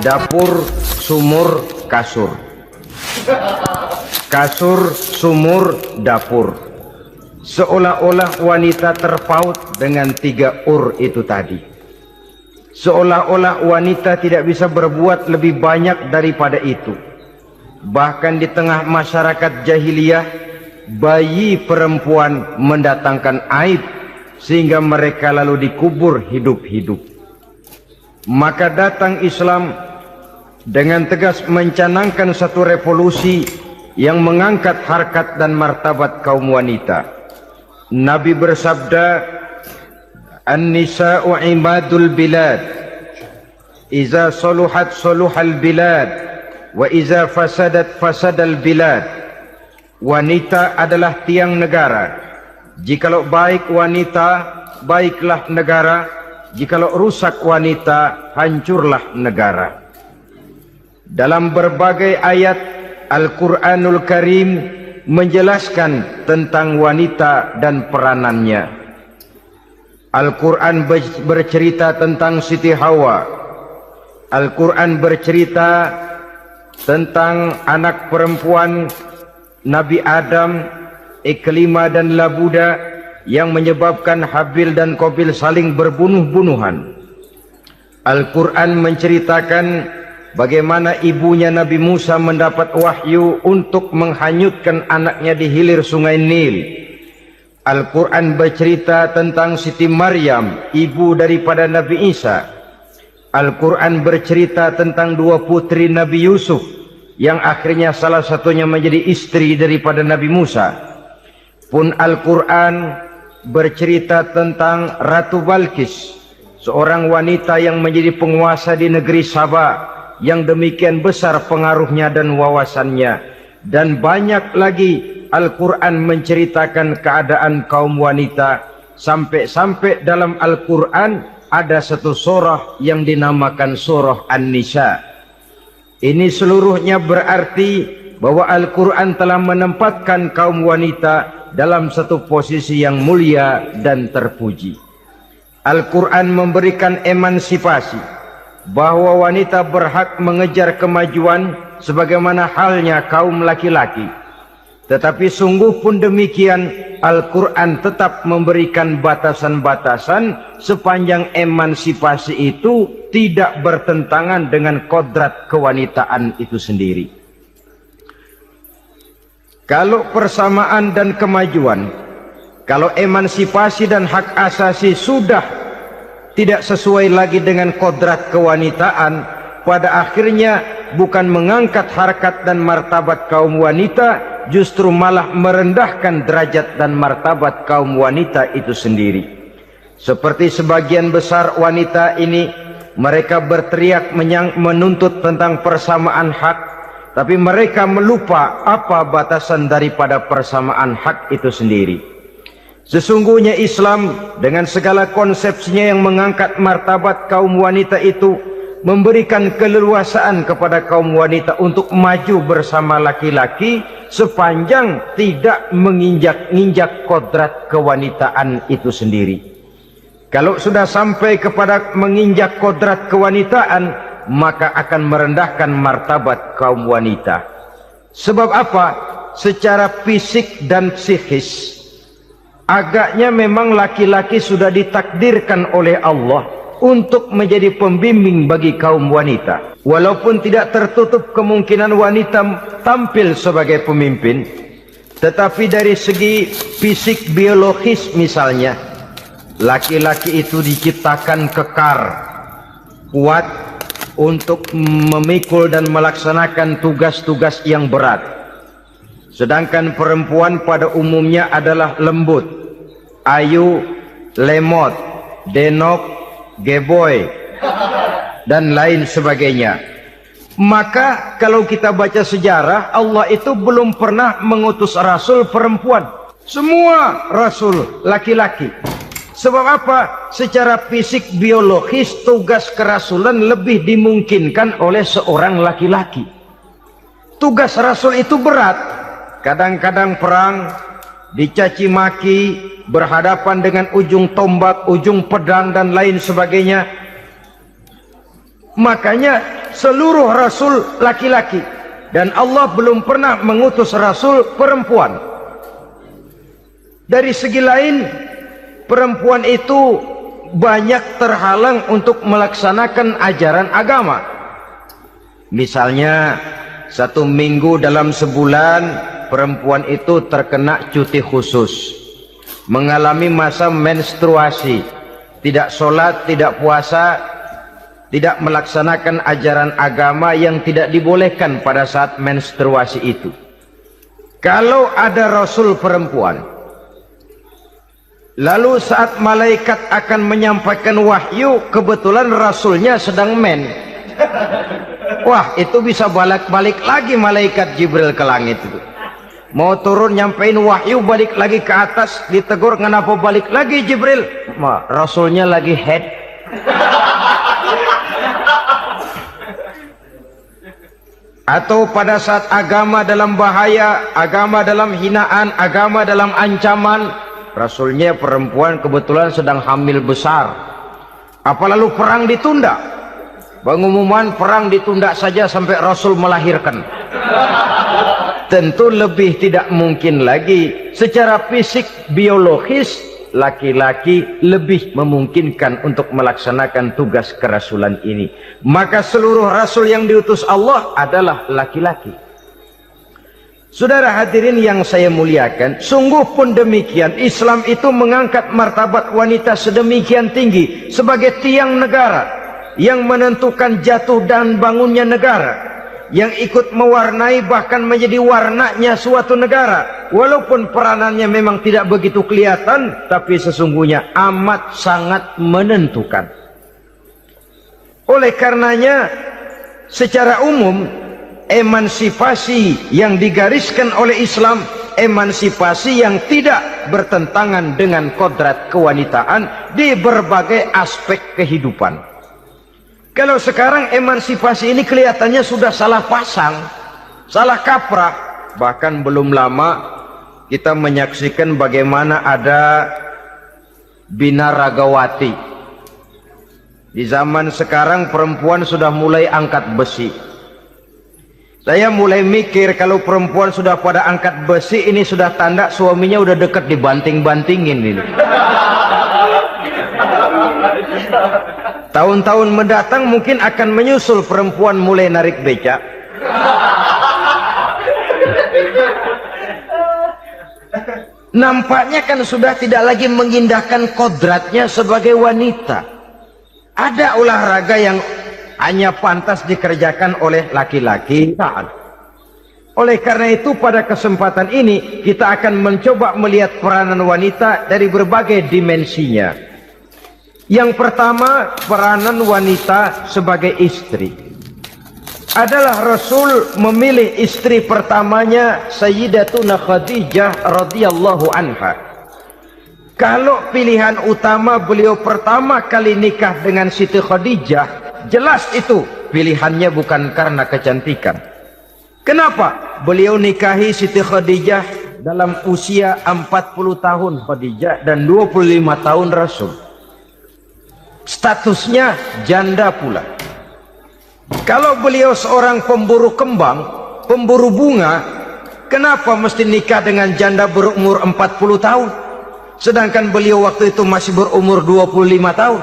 dapur, sumur, kasur. Kasur, sumur, dapur. Seolah-olah wanita terpaut dengan 3 itu tadi. Seolah-olah wanita tidak bisa berbuat lebih banyak daripada itu. Bahkan di tengah masyarakat jahiliyah, bayi perempuan mendatangkan aib sehingga mereka lalu dikubur hidup-hidup. Maka datang Islam dengan tegas mencanangkan satu revolusi yang mengangkat harkat dan martabat kaum wanita. Nabi bersabda, "An-nisa'u imadul bilad, iza saluhat saluhal bilad, wa iza fasadat fasadal bilad." Wanita adalah tiang negara. Jikalau baik wanita, baiklah negara. Jikalau rusak wanita, hancurlah negara. Dalam berbagai ayat Al-Quranul Karim menjelaskan tentang wanita dan peranannya. Al-Quran bercerita tentang Siti Hawa. Al-Quran bercerita tentang anak perempuan Nabi Adam, Iklimah dan Labuda, yang menyebabkan Habil dan Qabil saling berbunuh-bunuhan. Al-Quran menceritakan bagaimana ibunya Nabi Musa mendapat wahyu untuk menghanyutkan anaknya di hilir sungai Nil. Al-Quran bercerita tentang Siti Maryam, ibu daripada Nabi Isa. Al-Quran bercerita tentang 2 putri Nabi Yusuf, yang akhirnya salah satunya menjadi istri daripada Nabi Musa. Pun Al-Quran bercerita tentang Ratu Balkis, seorang wanita yang menjadi penguasa di negeri Sabah, yang demikian besar pengaruhnya dan wawasannya. Dan banyak lagi Al-Quran menceritakan keadaan kaum wanita, sampai-sampai dalam Al-Quran ada satu surah yang dinamakan surah An-Nisa. Ini seluruhnya berarti bahwa Al-Quran telah menempatkan kaum wanita dalam satu posisi yang mulia dan terpuji. Al-Quran memberikan emansipasi, bahwa wanita berhak mengejar kemajuan sebagaimana halnya kaum laki-laki. Tetapi sungguh pun demikian, Al-Quran tetap memberikan batasan-batasan sepanjang emansipasi itu tidak bertentangan dengan kodrat kewanitaan itu sendiri. Kalau persamaan dan kemajuan, kalau emansipasi dan hak asasi sudah tidak sesuai lagi dengan kodrat kewanitaan, pada akhirnya bukan mengangkat harkat dan martabat kaum wanita, justru malah merendahkan derajat dan martabat kaum wanita itu sendiri. Seperti sebagian besar wanita ini, mereka berteriak menuntut tentang persamaan hak, tapi mereka melupa apa batasan daripada persamaan hak itu sendiri. Sesungguhnya Islam dengan segala konsepsinya yang mengangkat martabat kaum wanita itu, memberikan keleluasaan kepada kaum wanita untuk maju bersama laki-laki sepanjang tidak menginjak-injak kodrat kewanitaan itu sendiri. Kalau sudah sampai kepada menginjak kodrat kewanitaan, maka akan merendahkan martabat kaum wanita. Sebab apa? Secara fisik dan psikis, agaknya memang laki-laki sudah ditakdirkan oleh Allah untuk menjadi pembimbing bagi kaum wanita. Walaupun tidak tertutup kemungkinan wanita tampil sebagai pemimpin, tetapi dari segi fisik biologis misalnya, laki-laki itu diciptakan kekar, kuat untuk memikul dan melaksanakan tugas-tugas yang berat. Sedangkan perempuan pada umumnya adalah lembut, ayu, lemot, denok, geboy, dan lain sebagainya. Maka kalau kita baca sejarah, Allah itu belum pernah mengutus rasul perempuan. Semua rasul laki-laki. Sebab apa? Secara fisik biologis tugas kerasulan lebih dimungkinkan oleh seorang laki-laki. Tugas rasul itu berat. Kadang-kadang perang, dicaci maki, berhadapan dengan ujung tombak, ujung pedang dan lain sebagainya. Makanya seluruh rasul laki-laki, dan Allah belum pernah mengutus rasul perempuan. Dari segi lain, perempuan itu banyak terhalang untuk melaksanakan ajaran agama. Misalnya, 1 minggu dalam sebulan perempuan itu terkena cuti khusus, mengalami masa menstruasi, tidak sholat, tidak puasa, tidak melaksanakan ajaran agama yang tidak dibolehkan pada saat menstruasi itu. Kalau ada rasul perempuan, lalu saat malaikat akan menyampaikan wahyu, kebetulan rasulnya sedang wah, itu bisa balik lagi malaikat Jibril ke langit itu. Mau turun nyampein wahyu, balik lagi ke atas, ditegur, kenapa balik lagi Jibril? Rasulnya lagi head. Atau pada saat agama dalam bahaya, agama dalam hinaan, agama dalam ancaman, rasulnya perempuan kebetulan sedang hamil besar. Apa lalu perang ditunda? Pengumuman perang ditunda saja sampai rasul melahirkan. Tentu lebih tidak mungkin lagi. Secara fisik biologis, laki-laki lebih memungkinkan untuk melaksanakan tugas kerasulan ini. Maka seluruh rasul yang diutus Allah adalah laki-laki. Saudara hadirin yang saya muliakan, sungguh pun demikian, Islam itu mengangkat martabat wanita sedemikian tinggi sebagai tiang negara yang menentukan jatuh dan bangunnya negara, yang ikut mewarnai bahkan menjadi warnanya suatu negara. Walaupun peranannya memang tidak begitu kelihatan, tapi sesungguhnya amat sangat menentukan. Oleh karenanya, secara umum, emansipasi yang digariskan oleh Islam, emansipasi yang tidak bertentangan dengan kodrat kewanitaan di berbagai aspek kehidupan. Kalau sekarang emansipasi ini kelihatannya sudah salah pasang, salah kaprah. Bahkan belum lama kita menyaksikan bagaimana ada binaragawati. Di zaman sekarang perempuan sudah mulai angkat besi. Saya mulai mikir kalau perempuan sudah pada angkat besi, ini sudah tanda suaminya udah dekat dibanting-bantingin ini. Tahun-tahun mendatang mungkin akan menyusul perempuan mulai narik becak. Nampaknya kan sudah tidak lagi mengindahkan kodratnya sebagai wanita. Ada olahraga yang hanya pantas dikerjakan oleh laki-laki. Oleh karena itu pada kesempatan ini kita akan mencoba melihat peranan wanita dari berbagai dimensinya. Yang pertama, peranan wanita sebagai istri. Adalah Rasul memilih istri pertamanya Sayyidatuna Khadijah radhiyallahu anha. Kalau pilihan utama beliau pertama kali nikah dengan Siti Khadijah, jelas itu pilihannya bukan karena kecantikan. Kenapa? Beliau nikahi Siti Khadijah dalam usia 40 tahun Khadijah dan 25 tahun Rasul. Statusnya janda pula. Kalau beliau seorang pemburu kembang, pemburu bunga, kenapa mesti nikah dengan janda berumur 40 tahun? Sedangkan beliau waktu itu masih berumur 25 tahun.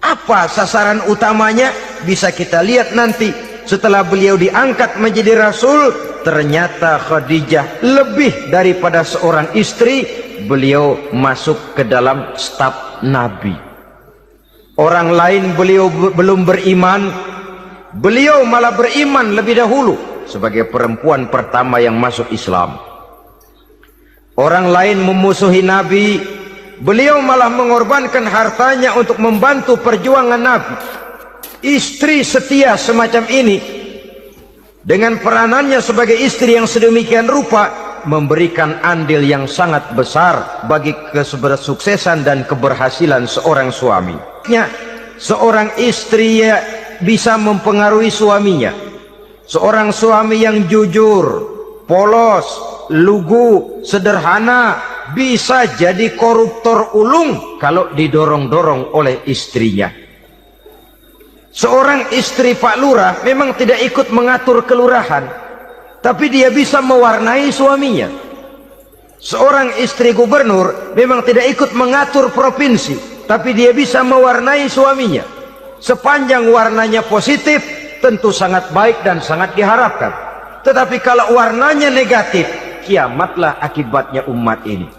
Apa sasaran utamanya? Bisa kita lihat nanti. Setelah beliau diangkat menjadi Rasul, ternyata Khadijah lebih daripada seorang istri, beliau masuk ke dalam staf Nabi. Orang lain beliau belum beriman, beliau malah beriman lebih dahulu sebagai perempuan pertama yang masuk Islam. Orang lain memusuhi Nabi, beliau malah mengorbankan hartanya untuk membantu perjuangan Nabi. Istri setia semacam ini dengan peranannya sebagai istri yang sedemikian rupa memberikan andil yang sangat besar bagi kesuksesan dan keberhasilan seorang suami. Seorang istri bisa mempengaruhi suaminya. Seorang suami yang jujur, polos, lugu, sederhana, bisa jadi koruptor ulung kalau didorong-dorong oleh istrinya. Seorang istri Pak Lurah memang tidak ikut mengatur kelurahan, tapi dia bisa mewarnai suaminya. Seorang istri gubernur memang tidak ikut mengatur provinsi, tapi dia bisa mewarnai suaminya. Sepanjang warnanya positif, tentu sangat baik dan sangat diharapkan. Tetapi kalau warnanya negatif, kiamatlah akibatnya umat ini.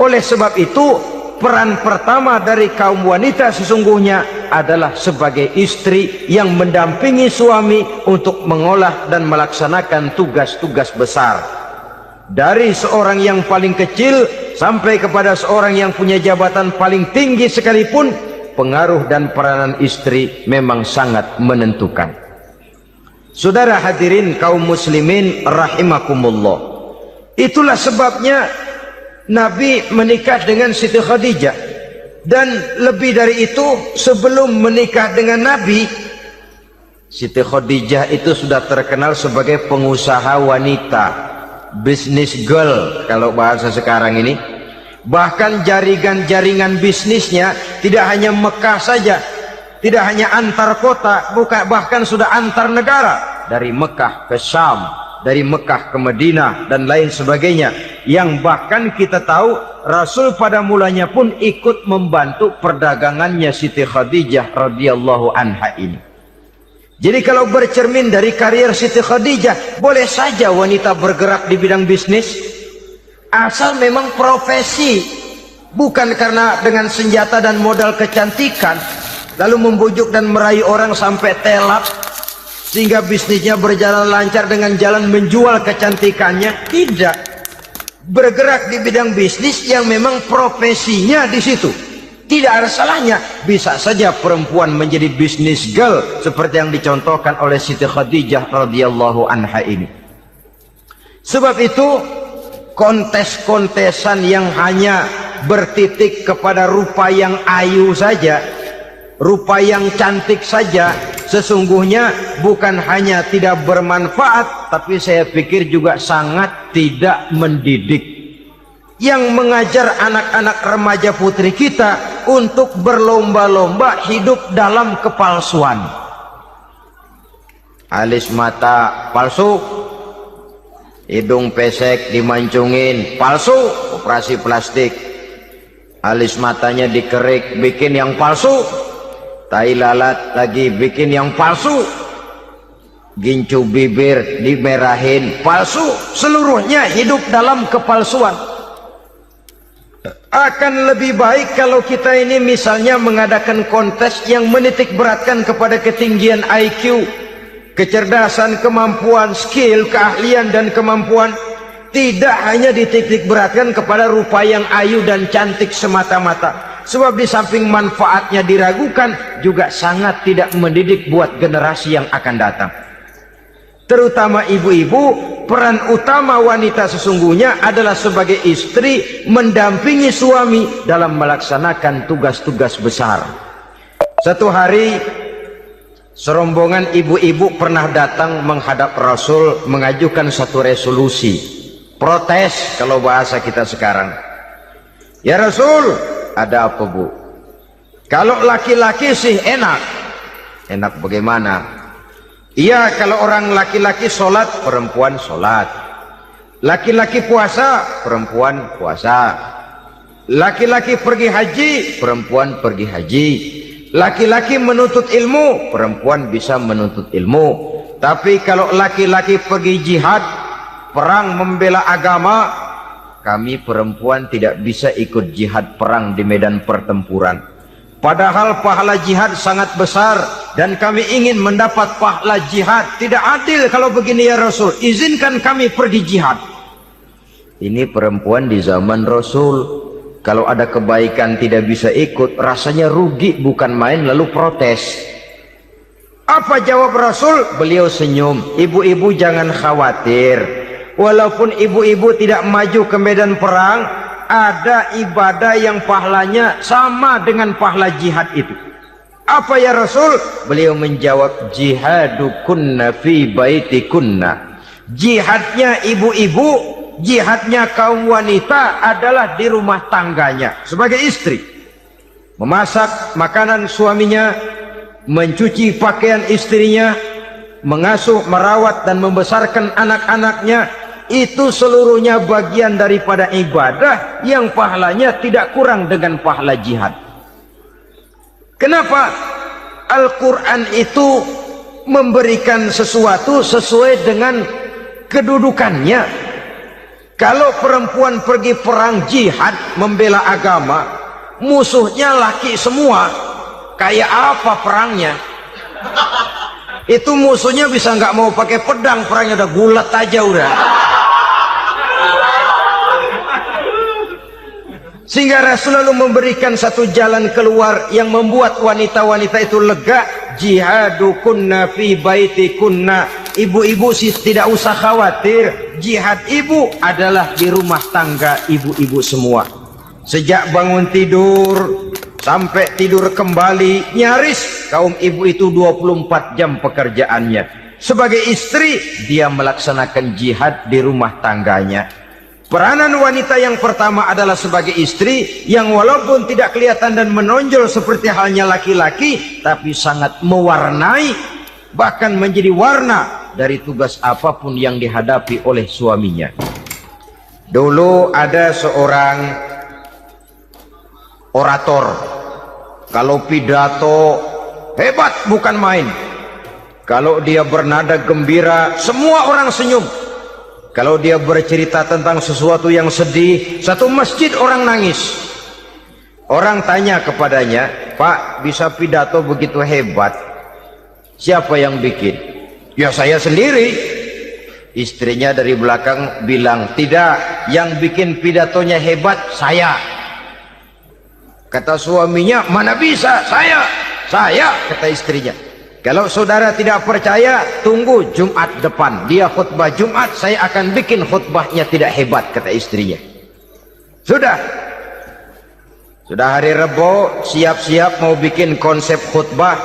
Oleh sebab itu, peran pertama dari kaum wanita sesungguhnya adalah sebagai istri yang mendampingi suami untuk mengolah dan melaksanakan tugas-tugas besar. Dari seorang yang paling kecil sampai kepada seorang yang punya jabatan paling tinggi sekalipun, pengaruh dan peranan istri memang sangat menentukan. Saudara hadirin kaum muslimin rahimakumullah, itulah sebabnya Nabi menikah dengan Siti Khadijah. Dan lebih dari itu, sebelum menikah dengan Nabi, Siti Khadijah itu sudah terkenal sebagai pengusaha wanita, business girl kalau bahasa sekarang ini. Bahkan jaringan-jaringan bisnisnya tidak hanya Mekah saja, tidak hanya antar kota, bahkan sudah antar negara, dari Mekah ke Syam, dari Mekah ke Madinah dan lain sebagainya, yang bahkan kita tahu Rasul pada mulanya pun ikut membantu perdagangannya Siti Khadijah radhiyallahu anha ini. Jadi kalau bercermin dari karier Siti Khadijah, boleh saja wanita bergerak di bidang bisnis, asal memang profesi, bukan karena dengan senjata dan modal kecantikan lalu membujuk dan merayu orang sampai telak sehingga bisnisnya berjalan lancar dengan jalan menjual kecantikannya. Tidak, bergerak di bidang bisnis yang memang profesinya di situ. Tidak ada salahnya. Bisa saja perempuan menjadi bisnis girl seperti yang dicontohkan oleh Siti Khadijah radhiyallahu anha ini. Sebab itu, kontes-kontesan yang hanya bertitik kepada rupa yang ayu saja, rupa yang cantik saja, sesungguhnya bukan hanya tidak bermanfaat, tapi saya pikir juga sangat tidak mendidik. Yang mengajar anak-anak remaja putri kita untuk berlomba-lomba hidup dalam kepalsuan. Alis mata palsu, hidung pesek dimancungin palsu, operasi plastik. Alis matanya dikerik, bikin yang palsu. Tai lalat lagi bikin yang palsu. Gincu bibir dimerahin, palsu. Seluruhnya hidup dalam kepalsuan. Akan lebih baik kalau kita ini misalnya mengadakan kontes yang menitik beratkan kepada ketinggian IQ, kecerdasan, kemampuan, skill, keahlian dan kemampuan. Tidak hanya dititik beratkan kepada rupa yang ayu dan cantik semata-mata. Sebab di samping manfaatnya diragukan, juga sangat tidak mendidik buat generasi yang akan datang. Terutama ibu-ibu, peran utama wanita sesungguhnya adalah sebagai istri mendampingi suami dalam melaksanakan tugas-tugas besar. Satu hari, serombongan ibu-ibu pernah datang menghadap Rasul mengajukan satu resolusi, protes kalau bahasa kita sekarang. Ya Rasul, ada apa bu? Kalau laki-laki sih enak. Enak bagaimana? Iya, kalau orang laki-laki sholat, perempuan sholat. Laki-laki puasa, perempuan puasa. Laki-laki pergi haji, perempuan pergi haji. Laki-laki menuntut ilmu, perempuan bisa menuntut ilmu. Tapi kalau laki-laki pergi jihad, perang membela agama, kami perempuan tidak bisa ikut jihad perang di medan pertempuran. Padahal pahala jihad sangat besar dan kami ingin mendapat pahala jihad. Tidak adil kalau begini ya Rasul, izinkan kami pergi jihad. Ini perempuan di zaman Rasul, kalau ada kebaikan tidak bisa ikut, rasanya rugi bukan main, lalu protes. Apa jawab Rasul? Beliau senyum. Ibu-ibu jangan khawatir, walaupun ibu-ibu tidak maju ke medan perang, ada ibadah yang pahalanya sama dengan pahala jihad itu. Apa ya Rasul? Beliau menjawab, jihadukunna fi baitikunna. Jihadnya ibu-ibu, jihadnya kaum wanita adalah di rumah tangganya sebagai istri. Memasak makanan suaminya, mencuci pakaian istrinya, mengasuh, merawat dan membesarkan anak-anaknya, itu seluruhnya bagian daripada ibadah yang pahalanya tidak kurang dengan pahala jihad. Kenapa? Al-Quran itu memberikan sesuatu sesuai dengan kedudukannya. Kalau perempuan pergi perang jihad membela agama, musuhnya laki semua, kayak apa perangnya? Itu musuhnya bisa nggak mau pakai pedang, perangnya udah gulat aja udah. Sehingga Rasul lalu memberikan satu jalan keluar yang membuat wanita-wanita itu lega. Jihadu kunna fi baiti kunna. Ibu-ibu sih tidak usah khawatir, jihad ibu adalah di rumah tangga ibu-ibu semua. Sejak bangun tidur sampai tidur kembali, nyaris kaum ibu itu 24 jam pekerjaannya. Sebagai istri, dia melaksanakan jihad di rumah tangganya. Peranan wanita yang pertama adalah sebagai istri, yang walaupun tidak kelihatan dan menonjol seperti halnya laki-laki, tapi sangat mewarnai, bahkan menjadi warna dari tugas apapun yang dihadapi oleh suaminya. Dulu ada seorang orator, kalau pidato hebat bukan main. Kalau dia bernada gembira, semua orang senyum. Kalau dia bercerita tentang sesuatu yang sedih, satu masjid orang nangis. Orang tanya kepadanya, "Pak, bisa pidato begitu hebat, siapa yang bikin?" "Ya saya sendiri." Istrinya dari belakang bilang, "Tidak, yang bikin pidatonya hebat saya." Kata suaminya, "Mana bisa, saya." Kata istrinya. "Kalau saudara tidak percaya, tunggu Jumat depan. Dia khutbah Jumat, saya akan bikin khutbahnya tidak hebat," kata istrinya. Sudah hari Rebo, siap-siap mau bikin konsep khutbah,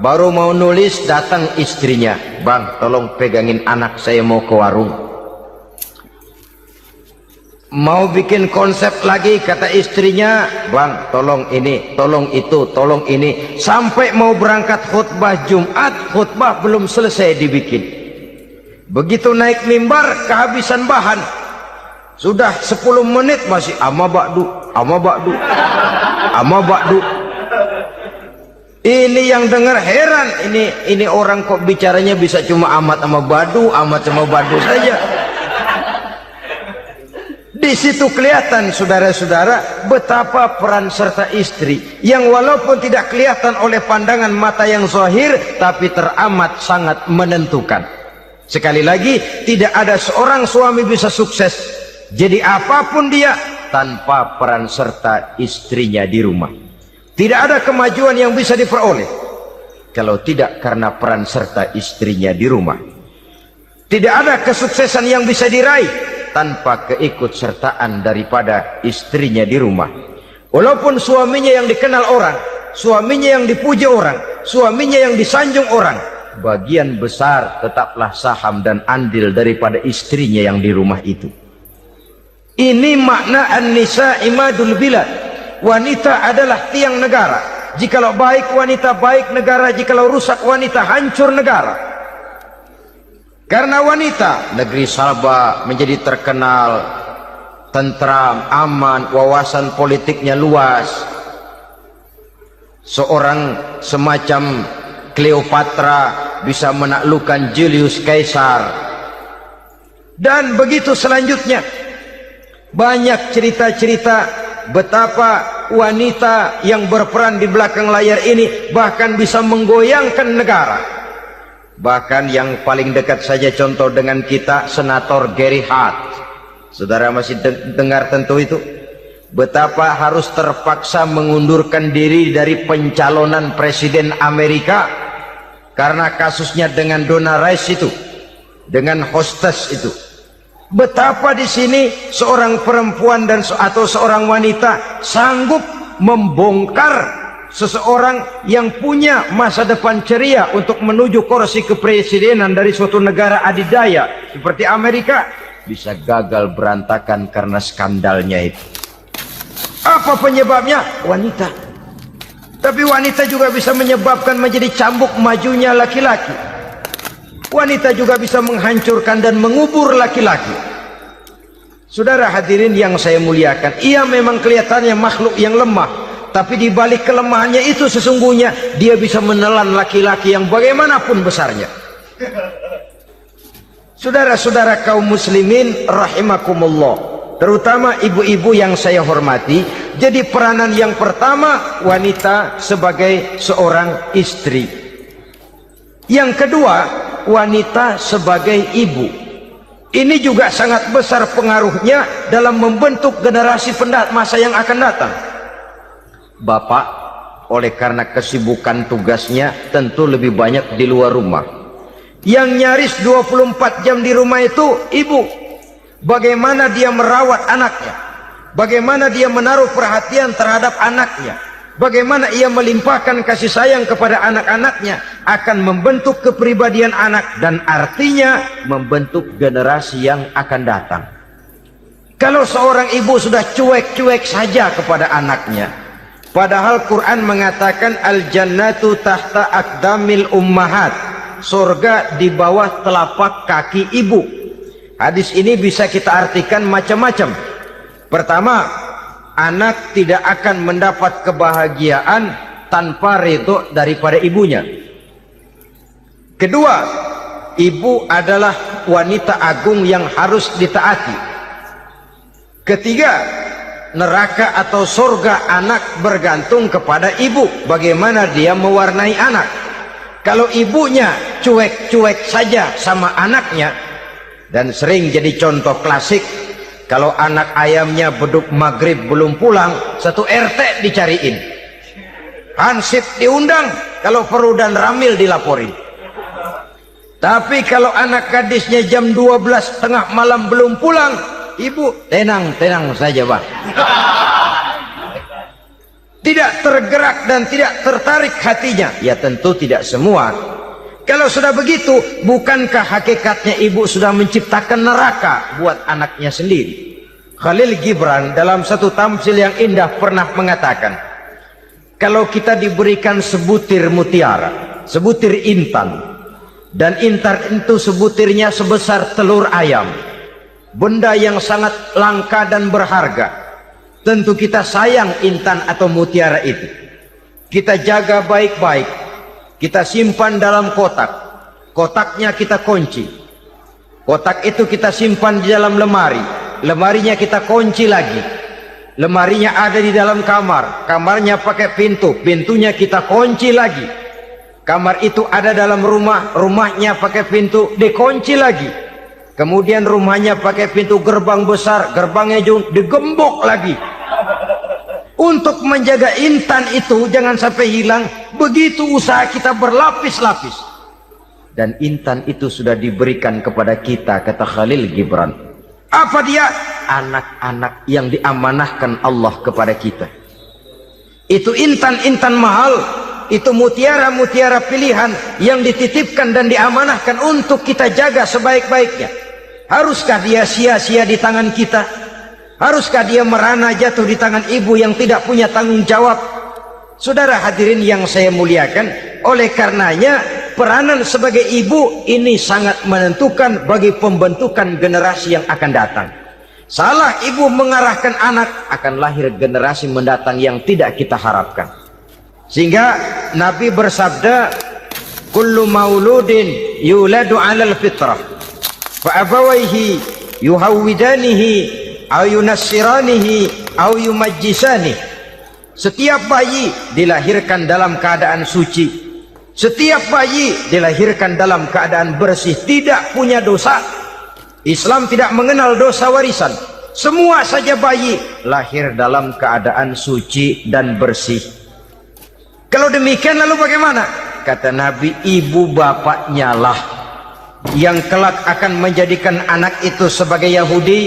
baru mau nulis, datang istrinya. "Bang, tolong pegangin anak, saya mau ke warung." Mau bikin konsep lagi, kata istrinya, "Bang, tolong ini, tolong itu, tolong ini." Sampai mau berangkat khutbah Jumat, khutbah belum selesai dibikin. Begitu naik mimbar, kehabisan bahan. Sudah 10 menit masih ama bakdu. Ini yang dengar heran, ini orang kok bicaranya bisa cuma amat sama badu saja. Di situ kelihatan, saudara-saudara, betapa peran serta istri yang walaupun tidak kelihatan oleh pandangan mata yang zahir, tapi teramat sangat menentukan. Sekali lagi, tidak ada seorang suami bisa sukses jadi apapun dia tanpa peran serta istrinya di rumah. Tidak ada kemajuan yang bisa diperoleh kalau tidak karena peran serta istrinya di rumah. Tidak ada kesuksesan yang bisa diraih tanpa keikutsertaan daripada istrinya di rumah. Walaupun suaminya yang dikenal orang, suaminya yang dipuji orang, suaminya yang disanjung orang, bagian besar tetaplah saham dan andil daripada istrinya yang di rumah itu. Ini makna an-nisa imadul bilad. Wanita adalah tiang negara. Jikalau baik wanita, baik negara. Jikalau rusak wanita, hancur negara. Karena wanita, negeri Sabah menjadi terkenal tentram, aman, wawasan politiknya luas. Seorang semacam Cleopatra bisa menaklukkan Julius Caesar. Dan begitu selanjutnya. Banyak cerita-cerita betapa wanita yang berperan di belakang layar ini bahkan bisa menggoyangkan negara. Bahkan yang paling dekat saja contoh dengan kita, Senator Gary Hart. Saudara masih dengar tentu itu. Betapa harus terpaksa mengundurkan diri dari pencalonan presiden Amerika karena kasusnya dengan Donna Rice itu, dengan hostess itu. Betapa di sini seorang perempuan atau seorang wanita sanggup membongkar seseorang yang punya masa depan ceria untuk menuju kursi kepresidenan dari suatu negara adidaya seperti Amerika, bisa gagal berantakan karena skandalnya itu. Apa penyebabnya? Wanita. Tapi wanita juga bisa menyebabkan menjadi cambuk majunya laki-laki. Wanita juga bisa menghancurkan dan mengubur laki-laki. Saudara hadirin yang saya muliakan, ia memang kelihatannya makhluk yang lemah, tapi di balik kelemahannya itu sesungguhnya dia bisa menelan laki-laki yang bagaimanapun besarnya. Saudara-saudara kaum muslimin rahimakumullah, terutama ibu-ibu yang saya hormati, jadi peranan yang pertama wanita sebagai seorang istri. Yang kedua, wanita sebagai ibu. Ini juga sangat besar pengaruhnya dalam membentuk generasi masa yang akan datang. Bapak, oleh karena kesibukan tugasnya, tentu lebih banyak di luar rumah. Yang nyaris 24 jam di rumah itu ibu. Bagaimana dia merawat anaknya, bagaimana dia menaruh perhatian terhadap anaknya, bagaimana ia melimpahkan kasih sayang kepada anak-anaknya, akan membentuk kepribadian anak dan artinya membentuk generasi yang akan datang. Kalau seorang ibu sudah cuek-cuek saja kepada anaknya, padahal Quran mengatakan al-jannatu tahta aqdamil ummahat, surga di bawah telapak kaki ibu. Hadis ini bisa kita artikan macam-macam. Pertama, anak tidak akan mendapat kebahagiaan tanpa ridho daripada ibunya. Kedua, ibu adalah wanita agung yang harus ditaati. Ketiga, neraka atau surga anak bergantung kepada ibu, bagaimana dia mewarnai anak. Kalau ibunya cuek-cuek saja sama anaknya, dan sering jadi contoh klasik, kalau anak ayamnya beduk maghrib belum pulang, satu RT dicariin, hansip diundang, kalau perlu dan ramil dilaporin. Tapi kalau anak gadisnya jam 12 tengah malam belum pulang, ibu tenang saja bang. Tidak tergerak dan tidak tertarik hatinya. Ya tentu tidak semua. Kalau sudah begitu, bukankah hakikatnya ibu sudah menciptakan neraka buat anaknya sendiri? Khalil Gibran dalam satu tamsil yang indah pernah mengatakan, kalau kita diberikan sebutir mutiara, sebutir intan, dan intan itu sebutirnya sebesar telur ayam, benda yang sangat langka dan berharga, tentu kita sayang intan atau mutiara itu. Kita jaga baik-baik, kita simpan dalam kotak, kotaknya kita kunci, kotak itu kita simpan di dalam lemari, lemarinya kita kunci lagi, lemarinya ada di dalam kamar, kamarnya pakai pintu, pintunya kita kunci lagi, kamar itu ada dalam rumah, rumahnya pakai pintu, dikunci lagi, kemudian rumahnya pakai pintu gerbang besar, gerbangnya juga digembok lagi. Untuk menjaga intan itu jangan sampai hilang, begitu usaha kita berlapis-lapis. Dan intan itu sudah diberikan kepada kita, kata Khalil Gibran. Apa dia? Anak-anak yang diamanahkan Allah kepada kita. Itu intan-intan mahal, itu mutiara-mutiara pilihan yang dititipkan dan diamanahkan untuk kita jaga sebaik-baiknya. Haruskah dia sia-sia di tangan kita? Haruskah dia merana jatuh di tangan ibu yang tidak punya tanggung jawab? Saudara hadirin yang saya muliakan, oleh karenanya peranan sebagai ibu ini sangat menentukan bagi pembentukan generasi yang akan datang. Salah ibu mengarahkan anak, akan lahir generasi mendatang yang tidak kita harapkan. Sehingga Nabi bersabda, kullu mauludin yuladu 'alal fitrah fa abawaihi yuhawwidanihi aw yunassiranihi aw yumajjisanihi. Setiap bayi dilahirkan dalam keadaan suci, setiap bayi dilahirkan dalam keadaan bersih, tidak punya dosa. Islam tidak mengenal dosa warisan. Semua saja bayi lahir dalam keadaan suci dan bersih. Kalau demikian lalu bagaimana? Kata Nabi, ibu bapaknya lah yang kelak akan menjadikan anak itu sebagai Yahudi,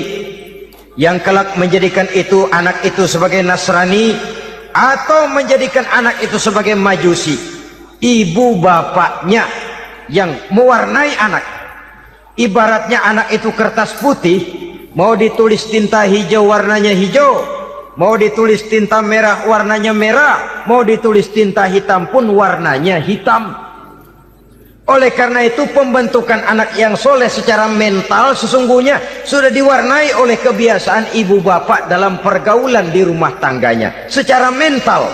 yang kelak menjadikan itu anak itu sebagai Nasrani, atau menjadikan anak itu sebagai Majusi. Ibu bapaknya yang mewarnai anak. Ibaratnya anak itu kertas putih, mau ditulis tinta hijau warnanya hijau, Mau ditulis tinta merah warnanya merah, mau ditulis tinta hitam pun warnanya hitam. Oleh karena itu pembentukan anak yang soleh secara mental sesungguhnya sudah diwarnai oleh kebiasaan ibu bapak dalam pergaulan di rumah tangganya secara mental.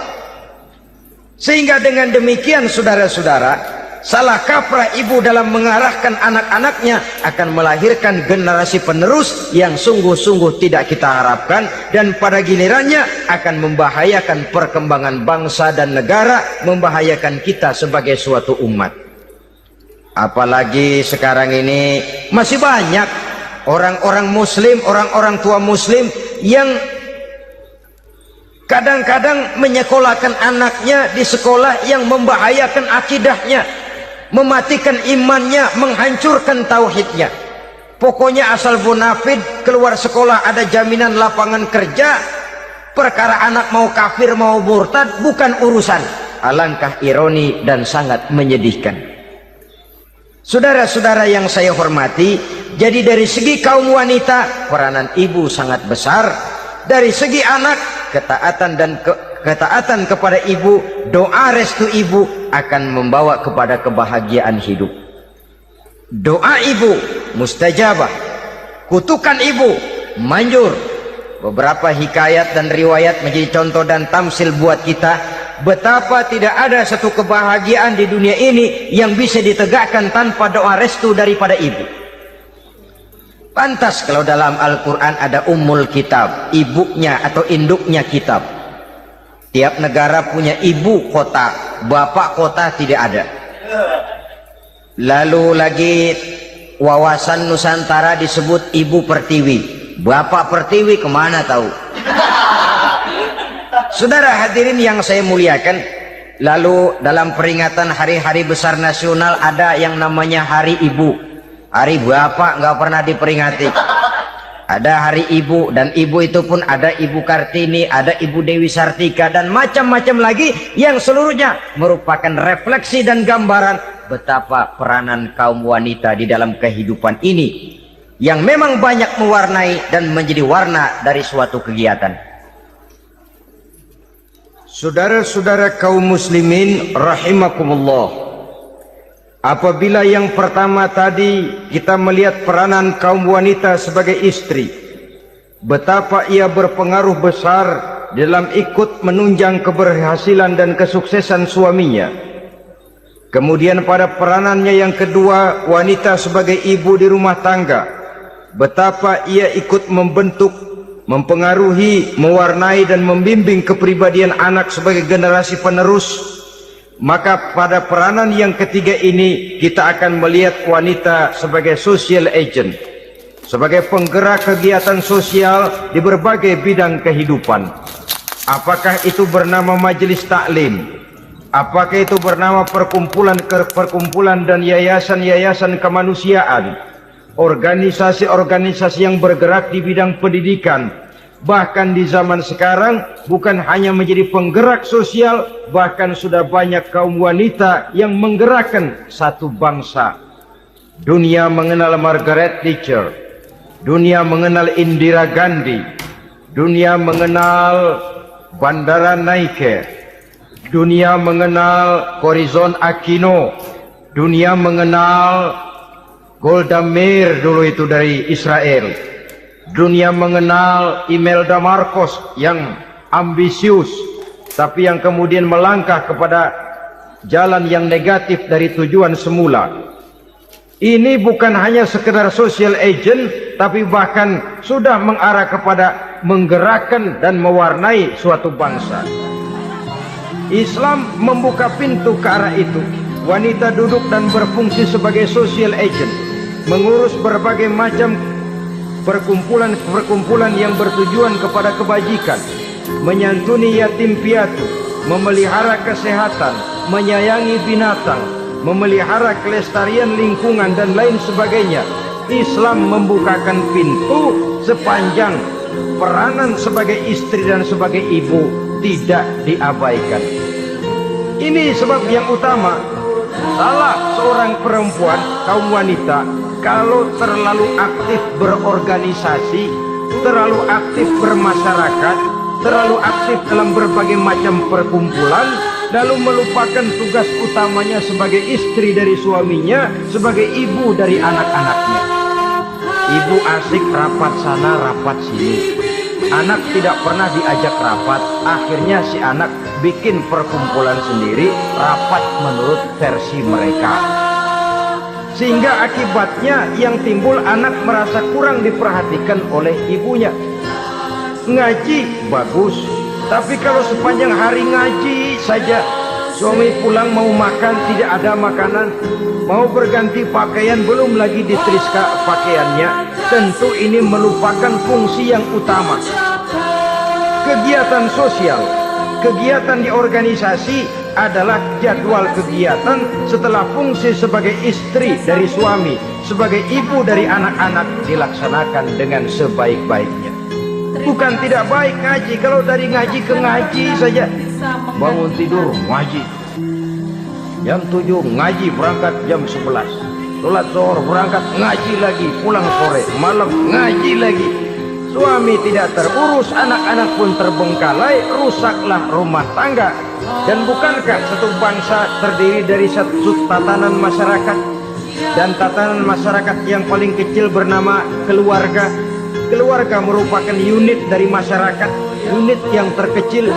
Sehingga dengan demikian saudara-saudara, salah kaprah ibu dalam mengarahkan anak-anaknya akan melahirkan generasi penerus yang sungguh-sungguh tidak kita harapkan, dan pada gilirannya akan membahayakan perkembangan bangsa dan negara, membahayakan kita sebagai suatu umat. Apalagi sekarang ini masih banyak orang-orang muslim, orang-orang tua muslim yang kadang-kadang menyekolahkan anaknya di sekolah yang membahayakan akidahnya, mematikan imannya, menghancurkan tauhidnya. Pokoknya asal bonafid keluar sekolah ada jaminan lapangan kerja, perkara anak mau kafir mau murtad bukan urusan. Alangkah ironi dan sangat menyedihkan. Saudara-saudara yang saya hormati, jadi dari segi kaum wanita peranan ibu sangat besar. Dari segi anak, ketaatan kepada ibu, doa restu ibu akan membawa kepada kebahagiaan hidup. Doa ibu mustajabah, kutukan ibu manjur. Beberapa hikayat dan riwayat menjadi contoh dan tamsil buat kita betapa tidak ada satu kebahagiaan di dunia ini yang bisa ditegakkan tanpa doa restu daripada ibu. Pantas kalau dalam Al-Quran ada ummul kitab, ibunya atau induknya kitab. Tiap negara punya ibu kota, bapak kota tidak ada. Lalu lagi wawasan Nusantara disebut ibu pertiwi, bapak pertiwi kemana tahu. Saudara hadirin yang saya muliakan, lalu dalam peringatan hari-hari besar nasional ada yang namanya Hari Ibu. Hari bapak nggak pernah diperingati. Ada Hari Ibu, dan ibu itu pun ada Ibu Kartini, ada Ibu Dewi Sartika, dan macam-macam lagi yang seluruhnya merupakan refleksi dan gambaran betapa peranan kaum wanita di dalam kehidupan ini yang memang banyak mewarnai dan menjadi warna dari suatu kegiatan. Saudara-saudara kaum muslimin rahimakumullah, apabila yang pertama tadi kita melihat peranan kaum wanita sebagai istri, betapa ia berpengaruh besar dalam ikut menunjang keberhasilan dan kesuksesan suaminya. Kemudian pada peranannya yang kedua, wanita sebagai ibu di rumah tangga, betapa ia ikut membentuk, mempengaruhi, mewarnai dan membimbing kepribadian anak sebagai generasi penerus. Maka pada peranan yang ketiga ini kita akan melihat wanita sebagai social agent, sebagai penggerak kegiatan sosial di berbagai bidang kehidupan. Apakah itu bernama majelis taklim, apakah itu bernama perkumpulan dan yayasan-yayasan kemanusiaan, organisasi-organisasi yang bergerak di bidang pendidikan, bahkan di zaman sekarang bukan hanya menjadi penggerak sosial, bahkan sudah banyak kaum wanita yang menggerakkan satu bangsa. Dunia mengenal Margaret Thatcher, dunia mengenal Indira Gandhi, dunia mengenal Bandara Naike, dunia mengenal Corazon Aquino, dunia mengenal Golda Meir dulu itu dari Israel, dunia mengenal Imelda Marcos yang ambisius tapi yang kemudian melangkah kepada jalan yang negatif dari tujuan semula. Ini bukan hanya sekedar social agent, tapi bahkan sudah mengarah kepada menggerakkan dan mewarnai suatu bangsa. Islam membuka pintu ke arah itu. Wanita duduk dan berfungsi sebagai social agent, mengurus berbagai macam perkumpulan-perkumpulan yang bertujuan kepada kebajikan, menyantuni yatim piatu, memelihara kesehatan, menyayangi binatang, memelihara kelestarian lingkungan dan lain sebagainya. Islam membukakan pintu sepanjang peranan sebagai istri dan sebagai ibu tidak diabaikan. Ini sebab yang utama, salah seorang perempuan, kaum wanita, kalau terlalu aktif berorganisasi, terlalu aktif bermasyarakat, terlalu aktif dalam berbagai macam perkumpulan, lalu melupakan tugas utamanya sebagai istri dari suaminya, sebagai ibu dari anak-anaknya. Ibu asik rapat sana rapat sini, anak tidak pernah diajak rapat. Akhirnya si anak bikin perkumpulan sendiri, rapat menurut versi mereka, sehingga akibatnya yang timbul anak merasa kurang diperhatikan oleh ibunya. Ngaji bagus, tapi kalau sepanjang hari ngaji saja, suami pulang mau makan tidak ada makanan, mau berganti pakaian belum lagi ditriska pakaiannya, tentu ini melupakan fungsi yang utama. Kegiatan sosial, kegiatan di organisasi adalah jadwal kegiatan setelah fungsi sebagai istri dari suami, sebagai ibu dari anak-anak dilaksanakan dengan sebaik-baiknya. Bukan tidak baik ngaji, kalau dari ngaji ke ngaji saja, bangun tidur ngaji, jam 7 ngaji, berangkat jam 11, sholat zuhur berangkat ngaji lagi, pulang sore, malam ngaji lagi. Suami tidak terurus, anak-anak pun terbengkalai, rusaklah rumah tangga. Dan bukankah satu bangsa terdiri dari satu tatanan masyarakat, dan tatanan masyarakat yang paling kecil bernama keluarga. Keluarga merupakan unit dari masyarakat, unit yang terkecil,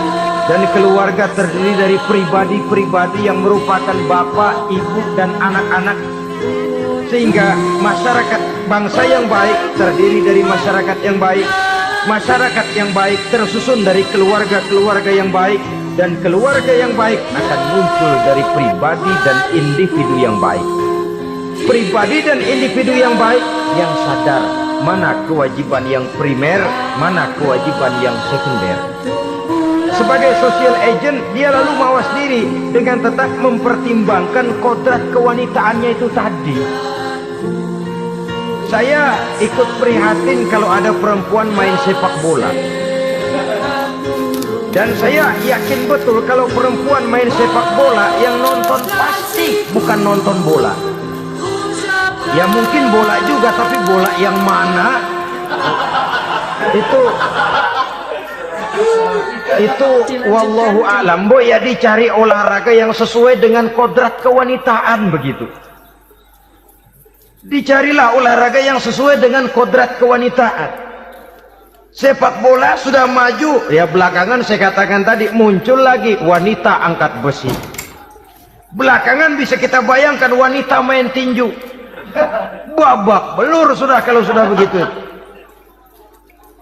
dan keluarga terdiri dari pribadi-pribadi yang merupakan bapak, ibu, dan anak-anak. Sehingga masyarakat, bangsa yang baik terdiri dari masyarakat yang baik. Masyarakat yang baik tersusun dari keluarga-keluarga yang baik, dan keluarga yang baik akan muncul dari pribadi dan individu yang baik. Pribadi dan individu yang baik yang sadar mana kewajiban yang primer, mana kewajiban yang sekunder. Sebagai social agent, dia lalu mawas diri dengan tetap mempertimbangkan kodrat kewanitaannya itu tadi. Saya ikut prihatin kalau ada perempuan main sepak bola, dan saya yakin betul kalau perempuan main sepak bola, yang nonton pasti bukan nonton bola. Ya mungkin bola juga, tapi bola yang mana? Itu wallahu a'lam. Boy, ya dicari olahraga yang sesuai dengan kodrat kewanitaan begitu. Dicarilah olahraga yang sesuai dengan kodrat kewanitaan. Sepak bola sudah maju, ya belakangan saya katakan tadi muncul lagi wanita angkat besi. Belakangan bisa kita bayangkan wanita main tinju. Babak belur sudah kalau sudah begitu.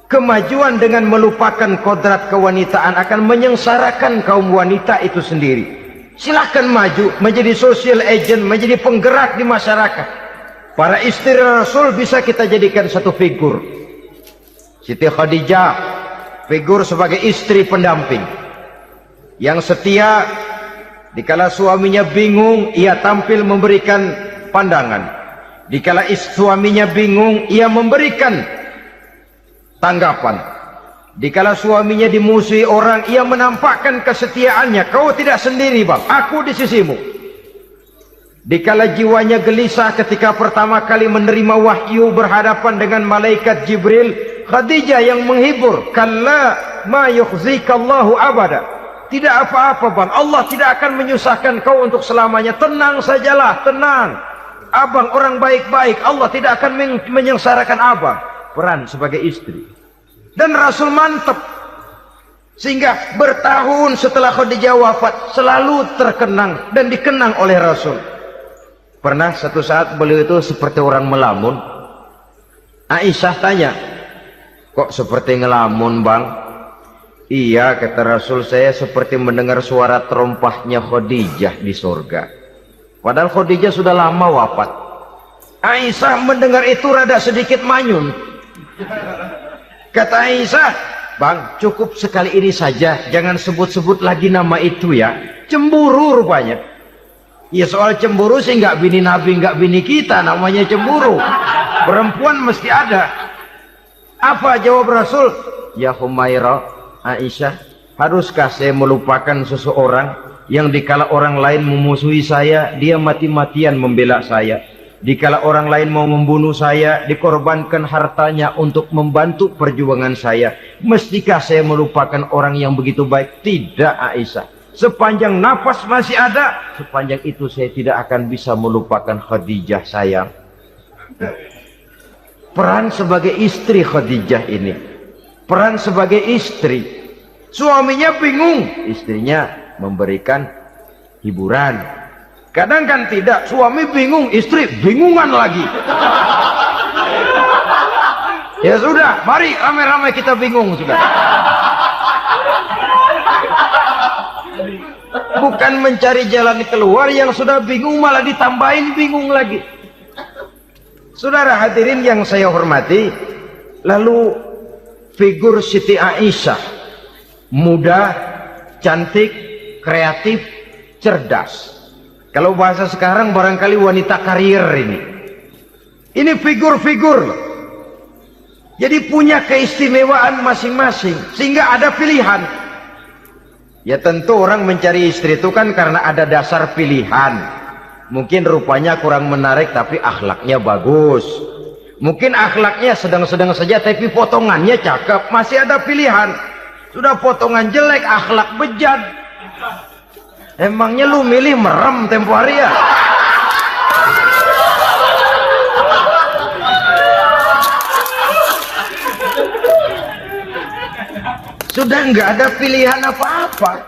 Kemajuan dengan melupakan kodrat kewanitaan akan menyengsarakan kaum wanita itu sendiri. Silahkan maju menjadi social agent, menjadi penggerak di masyarakat. Para istri Rasul bisa kita jadikan satu figur. Siti Khadijah, figur sebagai istri pendamping yang setia. Dikala suaminya bingung, ia tampil memberikan pandangan. Dikala suaminya bingung, ia memberikan tanggapan. Dikala suaminya dimusuhi orang, ia menampakkan kesetiaannya. Kau tidak sendiri bang, aku di sisimu. Dikala jiwanya gelisah ketika pertama kali menerima wahyu berhadapan dengan malaikat Jibril, Khadijah yang menghibur. Kalla ma yukhzikallahu abada. Tidak apa-apa bang, Allah tidak akan menyusahkan kau untuk selamanya. Tenang sajalah, tenang. Abang orang baik-baik, Allah tidak akan menyengsarakan abang. Peran sebagai istri. Dan Rasul mantap, sehingga bertahun setelah Khadijah wafat selalu terkenang dan dikenang oleh Rasul. Pernah satu saat beliau itu seperti orang melamun. Aisyah tanya, kok seperti ngelamun bang? Iya, kata Rasul, saya seperti mendengar suara terompahnya Khadijah di surga. Padahal Khadijah sudah lama wafat. Aisyah mendengar itu rada sedikit manyun. Kata Aisyah, bang, cukup sekali ini saja, jangan sebut-sebut lagi nama itu ya. Cemburu rupanya. Ya soal cemburu sih nggak bini Nabi, nggak bini kita, namanya cemburu. Perempuan mesti ada. Apa jawab Rasul? Ya Humairah, Aisyah, haruskah saya melupakan seseorang yang dikala orang lain memusuhi saya, dia mati-matian membela saya? Dikala orang lain mau membunuh saya, dikorbankan hartanya untuk membantu perjuangan saya. Mestikah saya melupakan orang yang begitu baik? Tidak, Aisyah. Sepanjang nafas masih ada, sepanjang itu saya tidak akan bisa melupakan Khadijah sayang. Peran sebagai istri Khadijah ini, peran sebagai istri. Suaminya bingung, istrinya memberikan hiburan. Kadang kan tidak, suami bingung, istri bingungan lagi. Ya sudah, mari ramai-ramai kita bingung sudah. Bukan mencari jalan keluar, yang sudah bingung malah ditambahin bingung lagi. Saudara hadirin yang saya hormati, lalu figur Siti Aisyah, muda, cantik, kreatif, cerdas. Kalau bahasa sekarang barangkali wanita karier ini. Ini figur-figur. Jadi punya keistimewaan masing-masing. Sehingga ada pilihan. Ya tentu orang mencari istri itu kan karena ada dasar pilihan. Mungkin rupanya kurang menarik tapi akhlaknya bagus. Mungkin akhlaknya sedang-sedang saja tapi potongannya cakep. Masih ada pilihan. Sudah potongan jelek, akhlak bejat. Emangnya lu milih merem tempo hari ya? Sudah nggak ada pilihan apa-apa.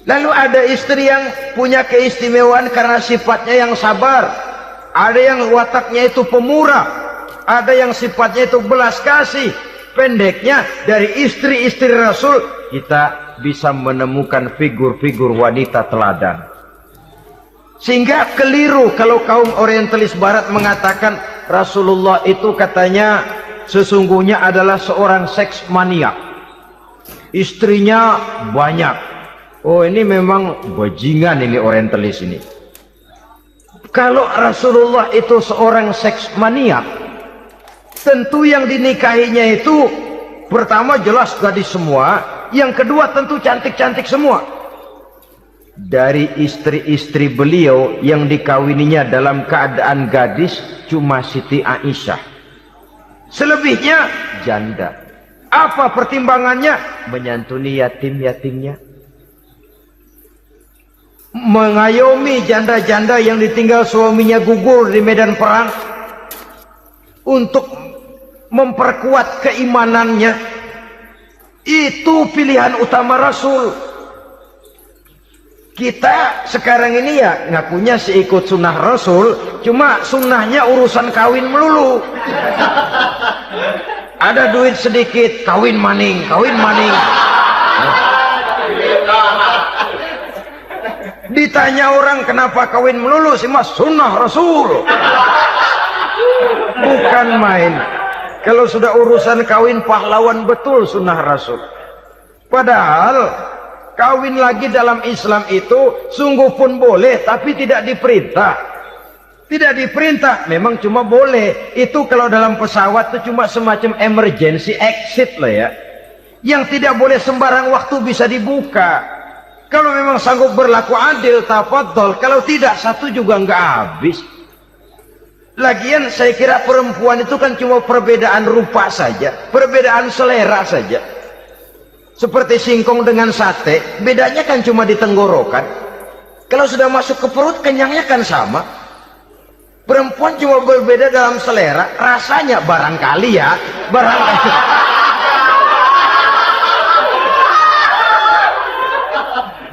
Lalu ada istri yang punya keistimewaan karena sifatnya yang sabar. Ada yang wataknya itu pemurah. Ada yang sifatnya itu belas kasih. Pendeknya dari istri-istri Rasul kita bisa menemukan figur-figur wanita teladan. Sehingga keliru kalau kaum orientalis barat mengatakan Rasulullah itu katanya sesungguhnya adalah seorang seks maniak. Istrinya banyak. Oh ini memang bajingan ini orientalis ini. Kalau Rasulullah itu seorang seks maniak, tentu yang dinikahinya itu pertama jelas gadis semua, yang kedua tentu cantik-cantik semua. Dari istri-istri beliau yang dikawininya dalam keadaan gadis cuma Siti Aisyah. Selebihnya janda. Apa pertimbangannya? Menyantuni yatim-yatimnya, mengayomi janda-janda yang ditinggal suaminya gugur di medan perang, untuk memperkuat keimanannya. Itu pilihan utama Rasul. Kita sekarang ini ya ngakunya sih ikut sunnah Rasul, cuma sunnahnya urusan kawin melulu. Ada duit sedikit, kawin maning, kawin maning. Ditanya orang kenapa kawin melulu, sih mas sunnah Rasul. Bukan main. Kalau sudah urusan kawin pahlawan betul sunnah Rasul. Padahal kawin lagi dalam Islam itu sungguh pun boleh, tapi tidak diperintah. Tidak diperintah, memang cuma boleh. Itu kalau dalam pesawat itu cuma semacam emergency exit lah ya. Yang tidak boleh sembarang waktu bisa dibuka. Kalau memang sanggup berlaku adil, tafadhol. Kalau tidak, satu juga nggak habis. Lagian saya kira perempuan itu kan cuma perbedaan rupa saja, perbedaan selera saja. Seperti singkong dengan sate, bedanya kan cuma di tenggorokan. Kalau sudah masuk ke perut, kenyangnya kan sama. Perempuan cuma berbeda dalam selera, rasanya barangkali ya, barangkali.